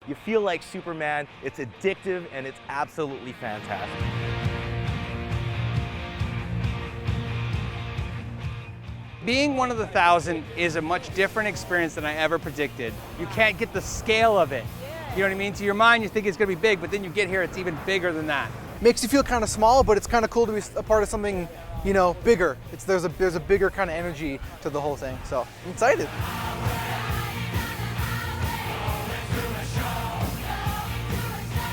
You feel like Superman. It's addictive and it's absolutely fantastic. Being one of the 1,000 is a much different experience than I ever predicted. You can't get the scale of it. You know what I mean? To your mind, you think it's gonna be big, but then you get here, it's even bigger than that. Makes you feel kind of small, but it's kind of cool to be a part of something, you know, bigger. There's a bigger kind of energy to the whole thing, so I'm excited.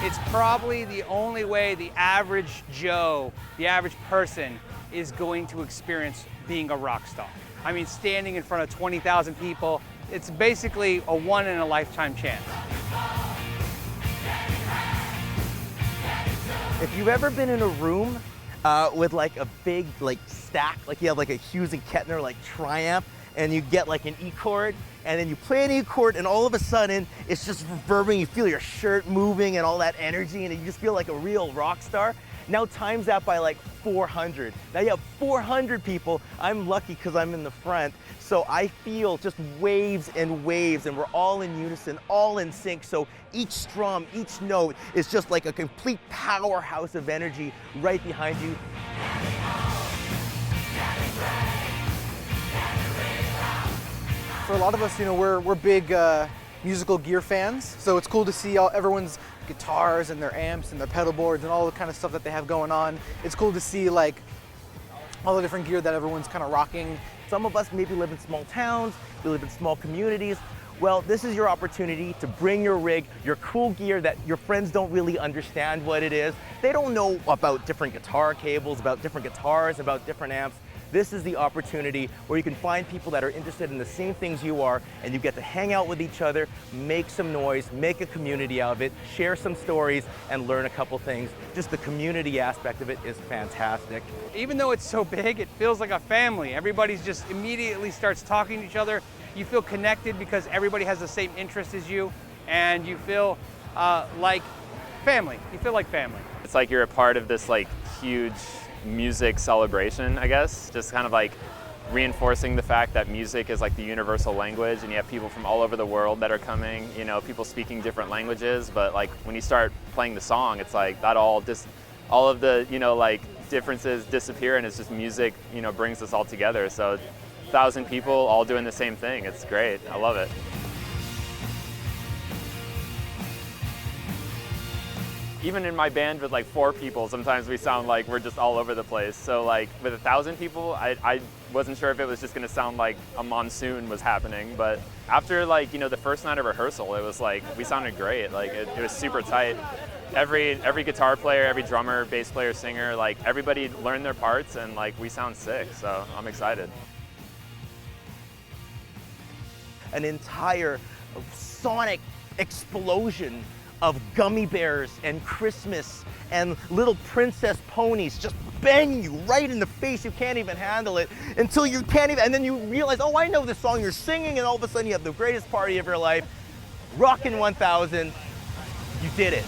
It's probably the only way the average Joe, the average person, is going to experience being a rock star. I mean, standing in front of 20,000 people, it's basically a one-in-a-lifetime chance. If you've ever been in a room with like a big stack, like you have like a Hughes and Kettner like Triumph, and you get like an E chord, and then you play an E chord, and all of a sudden it's just reverberating. You feel your shirt moving and all that energy, and you just feel like a real rock star. Now times that by like 400. Now you have 400 people. I'm lucky because I'm in the front, so I feel just waves, and we're all in unison, all in sync. So each strum, each note is just like a complete powerhouse of energy right behind you. For a lot of us, you know, we're big musical gear fans, so it's cool to see everyone's guitars and their amps and their pedal boards and all the kind of stuff that they have going on. It's cool to see like all the different gear that everyone's kind of rocking. Some of us maybe live in small towns, we live in small communities. Well, this is your opportunity to bring your rig, your cool gear that your friends don't really understand what it is. They don't know about different guitar cables, about different guitars, about different amps. This is the opportunity where you can find people that are interested in the same things you are, and you get to hang out with each other, make some noise, make a community out of it, share some stories, and learn a couple things. Just the community aspect of it is fantastic. Even though it's so big, it feels like a family. Everybody's just immediately starts talking to each other. You feel connected because everybody has the same interest as you, and you feel like family. You feel like family. It's like you're a part of this like huge music celebration, I guess. Just kind of like reinforcing the fact that music is like the universal language, and you have people from all over the world that are coming, you know, people speaking different languages, but like when you start playing the song, it's like that all of the, you know, like differences disappear, and it's just music, you know, brings us all together. So 1,000 people all doing the same thing. It's great. I love it. Even in my band with like 4 people, sometimes we sound like we're just all over the place. So like with 1,000 people, I wasn't sure if it was just gonna sound like a monsoon was happening. But after like, you know, the first night of rehearsal, it was like, we sounded great. Like it was super tight. Every guitar player, every drummer, bass player, singer, like everybody learned their parts, and like we sound sick. So I'm excited. An entire sonic explosion of gummy bears and Christmas and little princess ponies just bang you right in the face. You can't even handle it until you can't even, and then you realize, oh, I know this song, you're singing, and all of a sudden you have the greatest party of your life. Rockin' 1,000, you did it.